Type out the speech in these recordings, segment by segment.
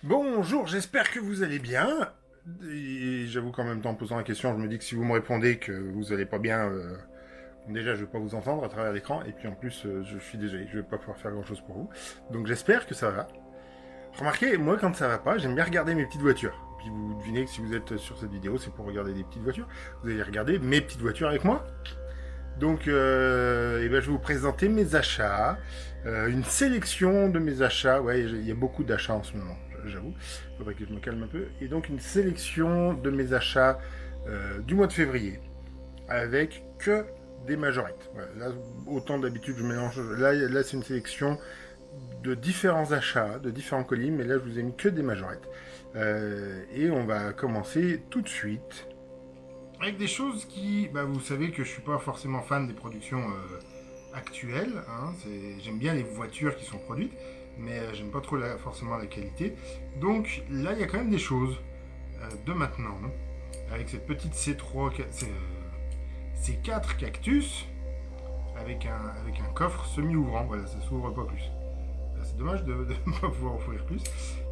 Bonjour, j'espère que vous allez bien. Et j'avoue qu'en même temps, en posant la question, je me dis que si vous me répondez que vous allez pas bien, déjà je vais pas vous entendre à travers l'écran, et puis en plus, je suis désolé, je vais pas pouvoir faire grand chose pour vous. Donc j'espère que ça va. Remarquez, moi quand ça va pas, j'aime bien regarder mes petites voitures. Puis vous devinez que si vous êtes sur cette vidéo, c'est pour regarder des petites voitures. Vous allez regarder mes petites voitures avec moi. Donc, eh ben, je vais vous présenter mes achats, une sélection de mes achats. Ouais, il y a beaucoup d'achats en ce moment, j'avoue. Il faudrait que je me calme un peu. Et donc, une sélection de mes achats du mois de février, avec que des majorettes. Voilà, là, autant d'habitude, je mélange. Là c'est une sélection de différents achats, de différents colis, mais là, je vous ai mis que des majorettes. Et on va commencer tout de suite avec des choses qui, bah, vous savez que je suis pas forcément fan des productions actuelles. Hein, j'aime bien les voitures qui sont produites, mais j'aime pas trop forcément la qualité. Donc là, il y a quand même des choses de maintenant, hein, avec cette petite C3, C4 Cactus, avec un coffre semi-ouvrant. Voilà, ça s'ouvre pas plus. C'est dommage de ne pas pouvoir ouvrir plus.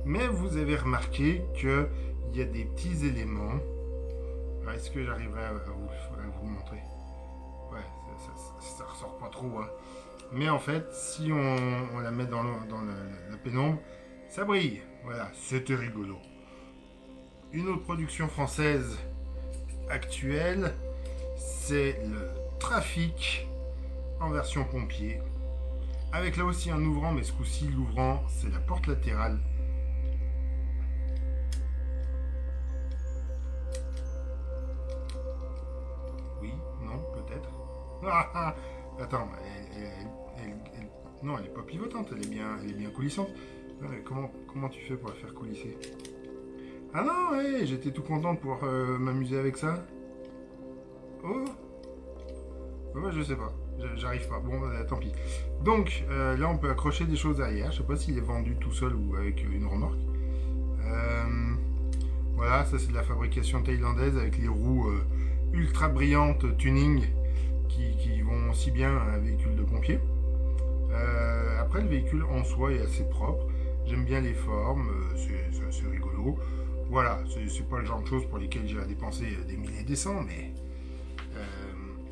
Mais vous avez remarqué qu'il y a des petits éléments. Est-ce que j'arriverai à vous montrer? Ouais, ça ressort pas trop. Hein. Mais en fait, si on la met dans la pénombre, ça brille. Voilà, c'était rigolo. Une autre production française actuelle, c'est le Trafic en version pompier. Avec là aussi un ouvrant, mais ce coup-ci, l'ouvrant, c'est la porte latérale. Oui, non, peut-être. Attends, non, elle est pas pivotante, elle est bien coulissante. Comment tu fais pour la faire coulisser? Ah non, ouais, j'étais tout content de pouvoir m'amuser avec ça. Oh, ouais, je sais pas, j'arrive pas. Bon, tant pis. Donc là, on peut accrocher des choses derrière. Je sais pas s'il est vendu tout seul ou avec une remorque. Euh, voilà, ça c'est de la fabrication thaïlandaise avec les roues ultra brillantes tuning qui vont aussi bien à un véhicule de pompier. Après, le véhicule en soi est assez propre. J'aime bien les formes, c'est assez rigolo. Voilà, c'est pas le genre de choses pour lesquelles j'irai dépenser des milliers et des cents, mais.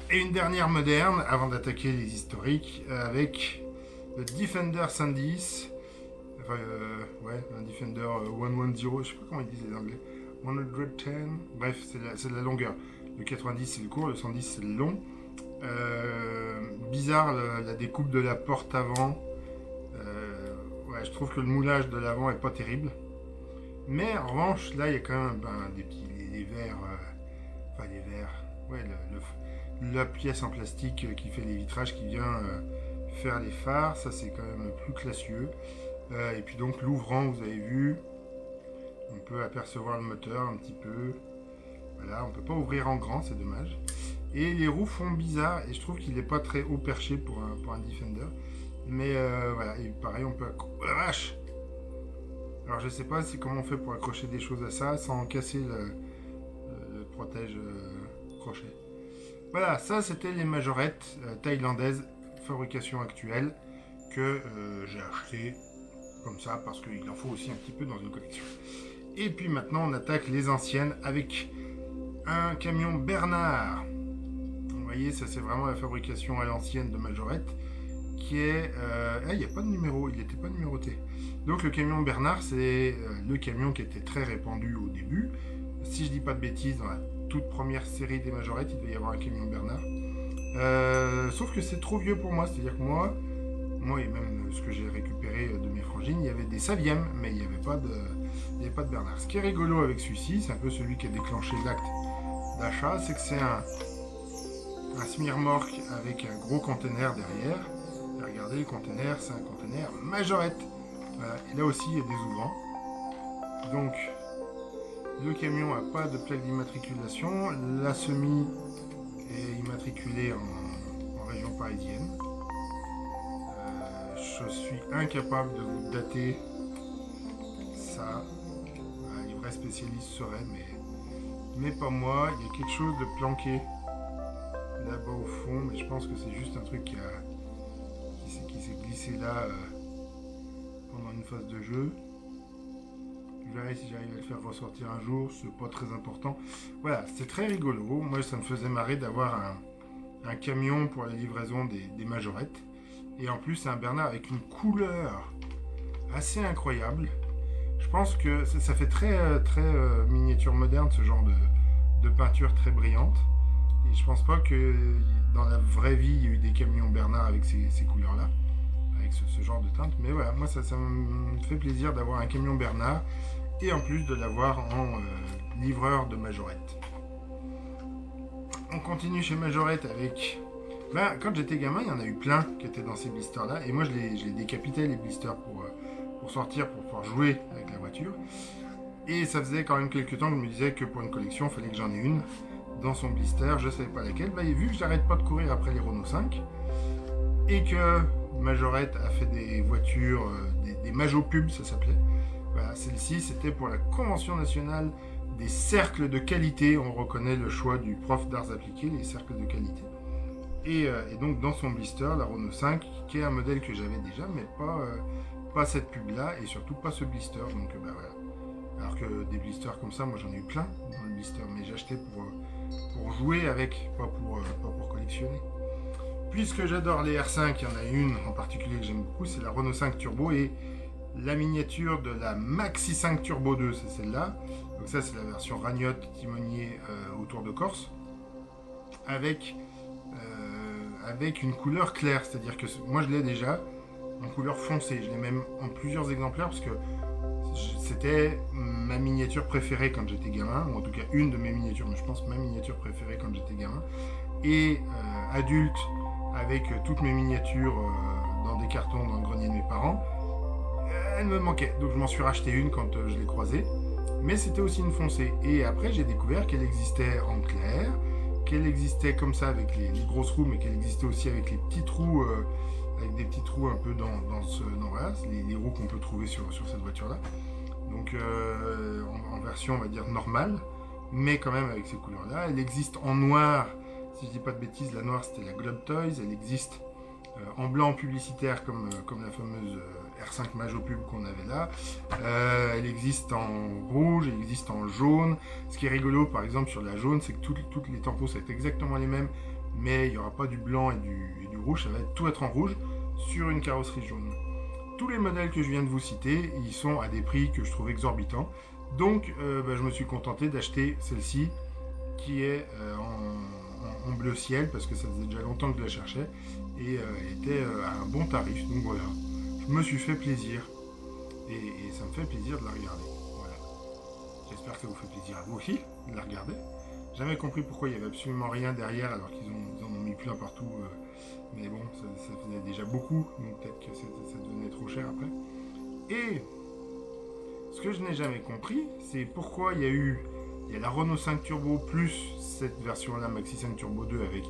Et une dernière moderne, avant d'attaquer les historiques, avec le Defender 110. Enfin, ouais, un Defender 110, je sais pas comment ils disent les anglais. 110, bref, c'est la longueur. Le 90 c'est le court, le 110 c'est le long. Bizarre la découpe de la porte avant. Ouais, je trouve que le moulage de l'avant est pas terrible. Mais en revanche, là, il y a quand même des petits les verres. Enfin, les verres. Ouais, la pièce en plastique qui fait les vitrages qui vient faire les phares. Ça, c'est quand même plus classieux. Et puis, donc, l'ouvrant, vous avez vu. On peut apercevoir le moteur un petit peu. Voilà, on peut pas ouvrir en grand, c'est dommage. Et les roues font bizarre et je trouve qu'il n'est pas très haut perché pour un Defender. Mais voilà, et pareil, on peut. Oh la vache! Alors je sais pas comment on fait pour accrocher des choses à ça sans casser le protège crochet. Voilà, ça c'était les majorettes thaïlandaises, fabrication actuelle, que j'ai acheté comme ça parce qu'il en faut aussi un petit peu dans une collection. Et puis maintenant on attaque les anciennes avec un camion Bernard. Vous voyez, ça c'est vraiment la fabrication à l'ancienne de majorette qui est... il n'y a pas de numéro, il n'était pas numéroté. Donc le camion Bernard, c'est le camion qui était très répandu au début. Si je dis pas de bêtises, dans la toute première série des majorettes, il devait y avoir un camion Bernard. Sauf que c'est trop vieux pour moi, c'est-à-dire que moi et même ce que j'ai récupéré de mes frangines, il y avait des Saviem, mais il n'y avait pas de Bernard. Ce qui est rigolo avec celui-ci, c'est un peu celui qui a déclenché l'acte d'achat, c'est que c'est un semi-remorque avec un gros conteneur derrière. Et regardez, le conteneur, c'est un conteneur majorette. Voilà. Et là aussi, il y a des ouvrants. Donc, le camion n'a pas de plaque d'immatriculation. La semi est immatriculée en région parisienne. Je suis incapable de vous dater ça. Un livret spécialiste serait, mais pas moi. Il y a quelque chose de planqué là-bas au fond, mais je pense que c'est juste un truc qui s'est glissé là pendant une phase de jeu. je verrai si j'arrive à le faire ressortir un jour, c'est pas très important. Voilà, c'est très rigolo. Moi, ça me faisait marrer d'avoir un camion pour la livraison des majorettes. Et en plus, c'est un Bernard avec une couleur assez incroyable. Je pense que ça fait très, miniature moderne, ce genre de peinture très brillante. Et je pense pas que dans la vraie vie, il y a eu des camions Bernard avec ces couleurs-là, avec ce genre de teinte. Mais voilà, moi, ça me fait plaisir d'avoir un camion Bernard et en plus de l'avoir en livreur de majorette. On continue chez Majorette avec... quand j'étais gamin, il y en a eu plein qui étaient dans ces blisters-là. Et moi, je les décapitais, les blisters, pour sortir, pour pouvoir jouer avec la voiture. Et ça faisait quand même quelques temps que je me disais que pour une collection, il fallait que j'en ai une dans son blister. Je ne savais pas laquelle. Et vu que j'arrête pas de courir après les Renault 5, et que Majorette a fait des voitures, des Majopubs, ça s'appelait. Voilà, celle-ci, c'était pour la Convention nationale des cercles de qualité. On reconnaît le choix du prof d'arts appliqués, les cercles de qualité. Et donc dans son blister, la Renault 5, qui est un modèle que j'avais déjà, mais pas cette pub-là, et surtout pas ce blister. Donc voilà. Alors que des blisters comme ça, moi j'en ai eu plein dans le blister, mais j'achetais pour jouer avec, pas pour collectionner. Puisque j'adore les R5, il y en a une en particulier que j'aime beaucoup, c'est la Renault 5 Turbo, et la miniature de la Maxi 5 Turbo 2, c'est celle-là. Donc ça, c'est la version Ragnotte timonier au Tour de Corse, avec une couleur claire, c'est-à-dire que moi je l'ai déjà en couleur foncée, je l'ai même en plusieurs exemplaires parce que c'était ma miniature préférée quand j'étais gamin, ou en tout cas une de mes miniatures, mais je pense ma miniature préférée quand j'étais gamin. Et adulte, avec toutes mes miniatures dans des cartons dans le grenier de mes parents, elle me manquait, donc je m'en suis racheté une quand je l'ai croisée, mais c'était aussi une foncée. Et après j'ai découvert qu'elle existait en clair, qu'elle existait comme ça avec les grosses roues, mais qu'elle existait aussi avec les petits trous, avec des petits trous un peu dans voilà, les roues qu'on peut trouver sur cette voiture-là. Donc en version, on va dire, normale, mais quand même avec ces couleurs-là. Elle existe en noir, si je dis pas de bêtises, la noire c'était la Globe Toys. Elle existe en blanc publicitaire comme la fameuse R5 Majopub qu'on avait là. Elle existe en rouge, elle existe en jaune. Ce qui est rigolo par exemple sur la jaune, c'est que toutes les tampons ça va être exactement les mêmes, mais il n'y aura pas du blanc et du rouge, ça va tout être en rouge sur une carrosserie jaune. Tous les modèles que je viens de vous citer, ils sont à des prix que je trouve exorbitants. Donc je me suis contenté d'acheter celle-ci qui est en bleu ciel parce que ça faisait déjà longtemps que je la cherchais et elle était à un bon tarif. Donc voilà, je me suis fait plaisir et ça me fait plaisir de la regarder. Voilà. J'espère que ça vous fait plaisir à vous aussi de la regarder. Jamais compris pourquoi il n'y avait absolument rien derrière alors qu'ils en ont mis plein partout. Mais bon, ça faisait déjà beaucoup, donc peut-être que ça devenait trop cher après. Et ce que je n'ai jamais compris, c'est pourquoi il y a la Renault 5 Turbo plus cette version-là, Maxi 5 Turbo 2, avec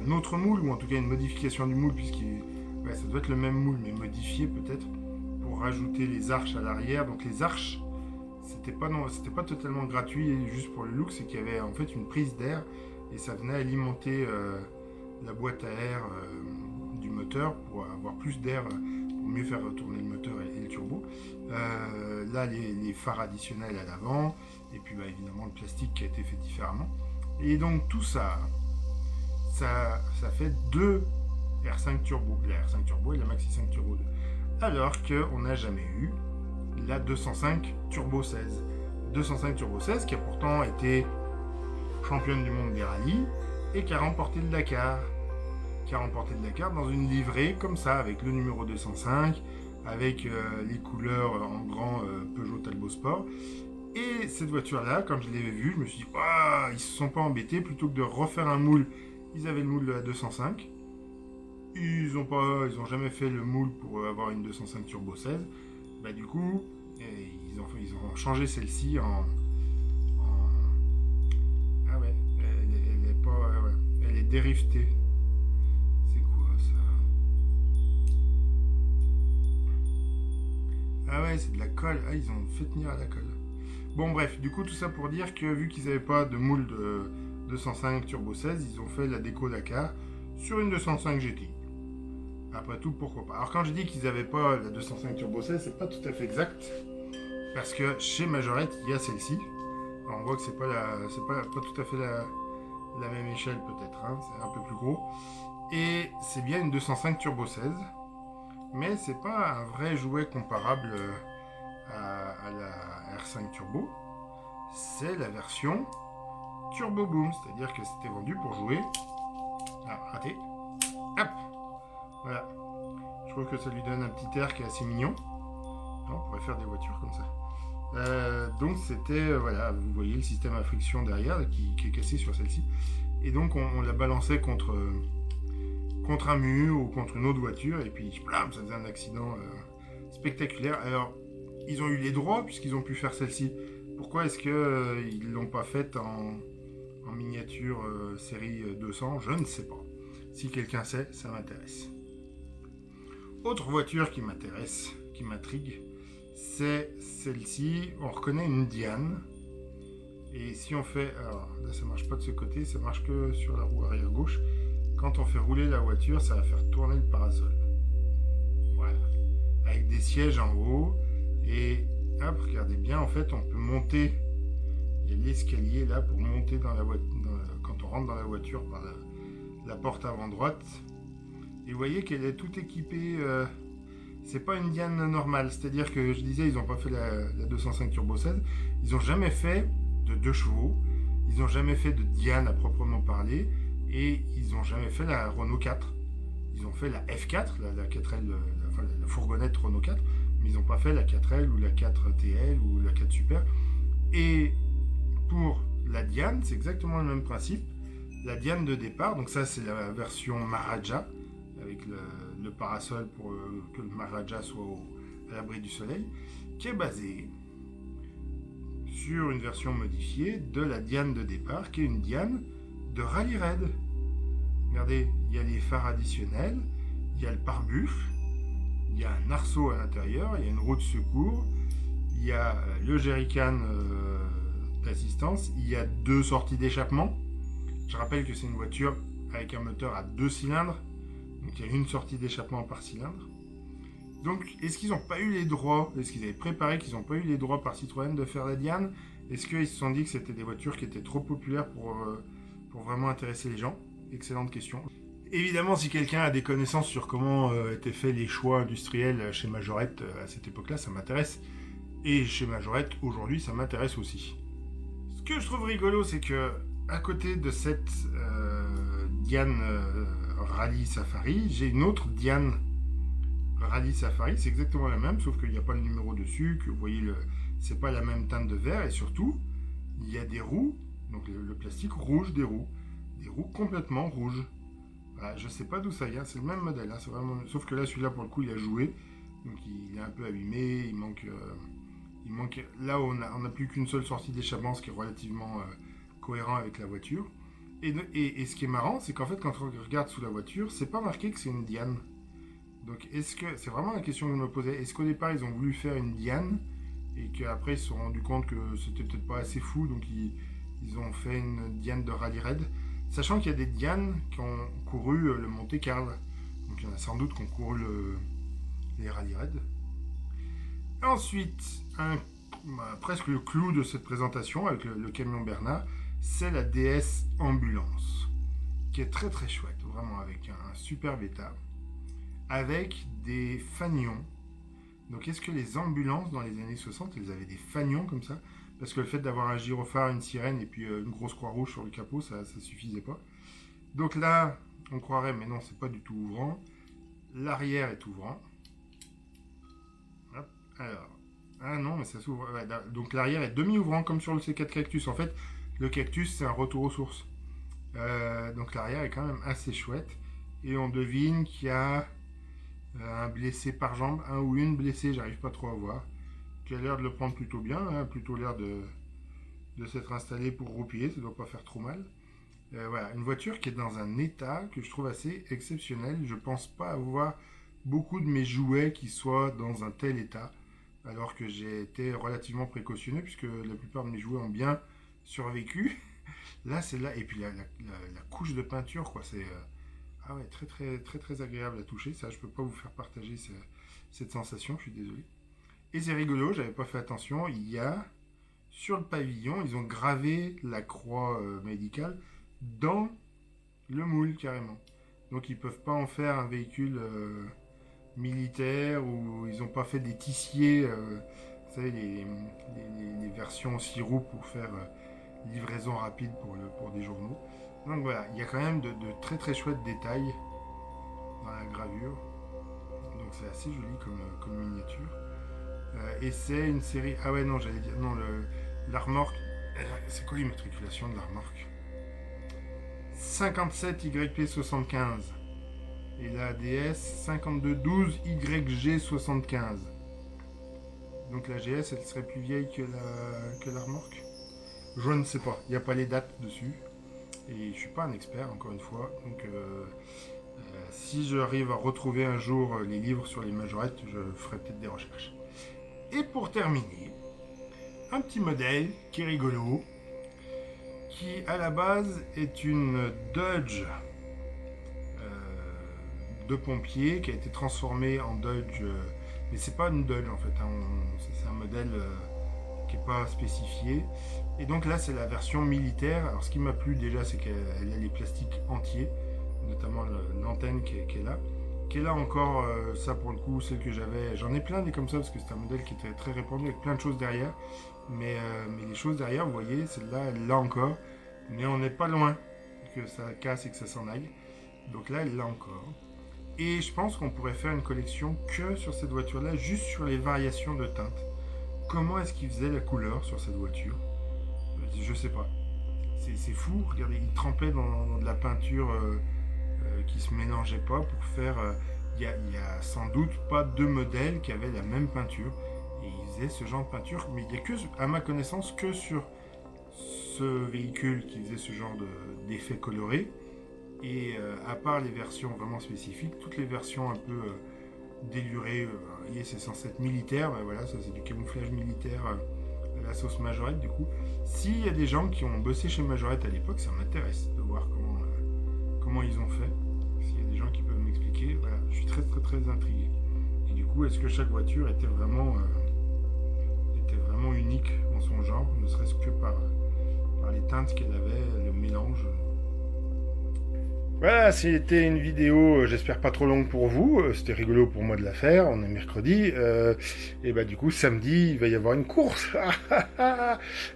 un autre moule, ou en tout cas une modification du moule, ça doit être le même moule, mais modifié peut-être, pour rajouter les arches à l'arrière. Donc les arches, c'était pas totalement gratuit juste pour le look, c'est qu'il y avait en fait une prise d'air, et ça venait alimenter la boîte à air du moteur pour avoir plus d'air, pour mieux faire tourner le moteur et le turbo. Là, les phares additionnels à l'avant, et puis évidemment le plastique qui a été fait différemment. Et donc tout ça fait deux R5 Turbo, la R5 Turbo et la Maxi 5 Turbo 2. Alors qu'on n'a jamais eu la 205 Turbo 16. 205 Turbo 16 qui a pourtant été championne du monde des rallyes et qui a remporté le Dakar. Dans une livrée comme ça, avec le numéro 205, avec les couleurs en grand Peugeot Talbot Sport. Et cette voiture-là, quand je l'ai vue, je me suis dit, ils se sont pas embêtés, plutôt que de refaire un moule, ils avaient le moule de la 205. Ils ont jamais fait le moule pour avoir une 205 Turbo 16. Du coup, ils ont changé celle-ci en... Ah ouais, elle est pas... ouais, elle est dérivetée. C'est quoi ça? Ah ouais, c'est de la colle. Ah, ils ont fait tenir à la colle. Bon bref, du coup tout ça pour dire que vu qu'ils n'avaient pas de moule de 205 Turbo 16, ils ont fait la déco Dakar sur une 205 GTI. Après tout, pourquoi pas. Alors quand je dis qu'ils n'avaient pas la 205 Turbo 16, c'est pas tout à fait exact. Parce que chez Majorette, il y a celle-ci. Alors, on voit que c'est pas tout à fait la même échelle peut-être, hein, c'est un peu plus gros. Et c'est bien une 205 Turbo 16, mais c'est pas un vrai jouet comparable à la R5 Turbo. C'est la version Turbo Boom, c'est-à-dire que c'était vendu pour jouer. Ah, raté. Hop, voilà. Je trouve que ça lui donne un petit air qui est assez mignon. On pourrait faire des voitures comme ça. Donc c'était, voilà, vous voyez le système à friction derrière qui est cassé sur celle-ci. Et donc on la balançait contre un mur ou contre une autre voiture et puis blam, ça faisait un accident spectaculaire. Alors ils ont eu les droits puisqu'ils ont pu faire celle-ci. Pourquoi est-ce qu'ils ne l'ont pas faite en miniature série 200? Je ne sais pas. Si quelqu'un sait, ça m'intéresse. Autre voiture qui m'intéresse, qui m'intrigue, c'est celle-ci. On reconnaît une Diane. Et si on fait... Alors là, ça marche pas de ce côté, ça marche que sur la roue arrière gauche. Quand on fait rouler la voiture, ça va faire tourner le parasol. Voilà. Avec des sièges en haut. Et hop, regardez bien, en fait, on peut monter. Il y a l'escalier là pour monter dans la voiture. Quand on rentre dans la voiture par la porte avant droite. Et vous voyez qu'elle est toute équipée. C'est pas une Diane normale. C'est-à-dire que je disais, ils n'ont pas fait la 205 Turbo 16. Ils n'ont jamais fait de 2 chevaux. Ils n'ont jamais fait de Diane à proprement parler. Et ils n'ont jamais fait la Renault 4. Ils ont fait la F4, la 4L, la fourgonnette Renault 4. Mais ils n'ont pas fait la 4L ou la 4TL ou la 4 Super. Et pour la Diane, c'est exactement le même principe. La Diane de départ, donc ça c'est la version Maharaja, avec le parasol pour que le Maharaja soit à l'abri du soleil, qui est basée sur une version modifiée de la Diane de départ, qui est une Diane de rallye raid. Regardez, il y a les phares additionnels, il y a le pare-buffle, il y a un arceau à l'intérieur, il y a une roue de secours, il y a le jerrycan d'assistance, il y a 2 sorties d'échappement. Je rappelle que c'est une voiture avec un moteur à 2 cylindres, donc il y a une sortie d'échappement par cylindre. Donc, est-ce qu'ils n'ont pas eu les droits? Est-ce qu'ils avaient préparé qu'ils n'ont pas eu les droits par Citroën de faire la Diane? Est-ce qu'ils se sont dit que c'était des voitures qui étaient trop populaires pour vraiment intéresser les gens? Excellente question. Évidemment, si quelqu'un a des connaissances sur comment étaient faits les choix industriels chez Majorette à cette époque-là, ça m'intéresse. Et chez Majorette, aujourd'hui, ça m'intéresse aussi. Ce que je trouve rigolo, c'est que à côté de cette Diane Rally Safari, j'ai une autre Diane Rally Safari. C'est exactement la même, sauf qu'il n'y a pas le numéro dessus, que vous voyez, c'est pas la même teinte de vert, et surtout, il y a des roues, donc le plastique rouge des roues complètement rouges. Voilà, je sais pas d'où ça vient, c'est le même modèle, hein, c'est vraiment... sauf que là, celui-là, pour le coup, il a joué, donc il est un peu abîmé, il manque là, on n'a plus qu'une seule sortie d'échappement, ce qui est relativement cohérent avec la voiture. Et ce qui est marrant, c'est qu'en fait, quand on regarde sous la voiture, c'est pas marqué que c'est une Diane. Donc, c'est vraiment la question que je me posais. Est-ce qu'au départ, ils ont voulu faire une Diane et qu'après, ils se sont rendus compte que c'était peut-être pas assez fou, donc ils ont fait une Diane de rallye raid, sachant qu'il y a des Dianes qui ont couru le Monte Carlo. Donc, il y en a sans doute qui ont couru les rallye raid. Ensuite, presque le clou de cette présentation avec le camion Bernard, c'est la DS Ambulance, qui est très très chouette, vraiment avec un super état, avec des fanions. Donc est-ce que les ambulances dans les années 60, elles avaient des fanions comme ça? Parce que le fait d'avoir un gyrophare, une sirène et puis une grosse croix rouge sur le capot, ça suffisait pas. Donc là, on croirait, mais non, c'est pas du tout ouvrant. L'arrière est ouvrant. Hop, alors, ah non, mais ça s'ouvre. Ouais, donc l'arrière est demi-ouvrant comme sur le C4 Cactus. En fait, le Cactus, c'est un retour aux sources. Donc l'arrière est quand même assez chouette. Et on devine qu'il y a un blessé par jambe, un ou une blessée, j'arrive pas trop à voir, qui a l'air de le prendre plutôt bien, hein, plutôt l'air de s'être installé pour roupiller, ça doit pas faire trop mal. Voilà, une voiture qui est dans un état que je trouve assez exceptionnel. Je pense pas avoir beaucoup de mes jouets qui soient dans un tel état, alors que j'ai été relativement précautionneux puisque la plupart de mes jouets ont bien survécu. Là, c'est là, et puis la couche de peinture, quoi, c'est ah ouais, très agréable à toucher. Ça, je peux pas vous faire partager cette sensation, je suis désolé. Et c'est rigolo, j'avais pas fait attention, il y a sur le pavillon, ils ont gravé la croix médicale dans le moule carrément. Donc ils peuvent pas en faire un véhicule militaire ou ils n'ont pas fait des tissiers, vous savez, les versions sirop pour faire livraison rapide pour des journaux. Donc voilà, il y a quand même de très très chouettes détails dans la gravure. Donc c'est assez joli comme miniature. Et c'est une série. Ah ouais, non, j'allais dire. Non, la remorque. C'est quoi l'immatriculation de la remorque? 57 YP75. Et la DS 5212 YG75. Donc la GS, elle serait plus vieille que la remorque? Je ne sais pas. Il n'y a pas les dates dessus. Et je suis pas un expert, encore une fois. Donc si j'arrive à retrouver un jour les livres sur les majorettes, je ferai peut-être des recherches. Et pour terminer, un petit modèle qui est rigolo, qui à la base est une Dodge de pompier qui a été transformée en Dodge, mais c'est pas une Dodge en fait, hein, c'est un modèle qui n'est pas spécifié. Et donc là c'est la version militaire. Alors ce qui m'a plu déjà c'est qu'elle a les plastiques entiers, notamment l'antenne qui est là. Qui est là encore, ça pour le coup, celle que j'avais, j'en ai plein des comme ça parce que c'est un modèle qui était très répandu avec plein de choses derrière. Mais les choses derrière, vous voyez, celle-là, elle l'a encore. Mais on n'est pas loin que ça casse et que ça s'en aille. Donc là, elle l'a encore. Et je pense qu'on pourrait faire une collection que sur cette voiture-là, juste sur les variations de teintes. Comment est-ce qu'il faisait la couleur sur cette voiture? Je sais pas. C'est fou, regardez, il trempait dans de la peinture qui se mélangeait pas pour faire. Il y a sans doute pas deux modèles qui avaient la même peinture. Et ils faisaient ce genre de peinture, mais il n'y a que, à ma connaissance, que sur ce véhicule qui faisait ce genre d'effet coloré. Et à part les versions vraiment spécifiques, toutes les versions un peu délurées, vous voyez, c'est censé être militaire, ben voilà, ça c'est du camouflage militaire à la sauce Majorette du coup. S'il y a des gens qui ont bossé chez Majorette à l'époque, ça m'intéresse de voir comment ils ont fait. S'il y a des gens qui peuvent m'expliquer, voilà, je suis très très très intrigué. Et du coup, est-ce que chaque voiture était vraiment unique en son genre, ne serait-ce que par les teintes qu'elle avait, le mélange. Voilà, c'était une vidéo, j'espère pas trop longue pour vous. C'était rigolo pour moi de la faire. On est mercredi. Et bah du coup, samedi, il va y avoir une course.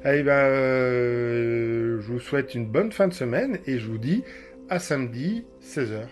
Et bah, je vous souhaite une bonne fin de semaine et je vous dis à samedi, 16h.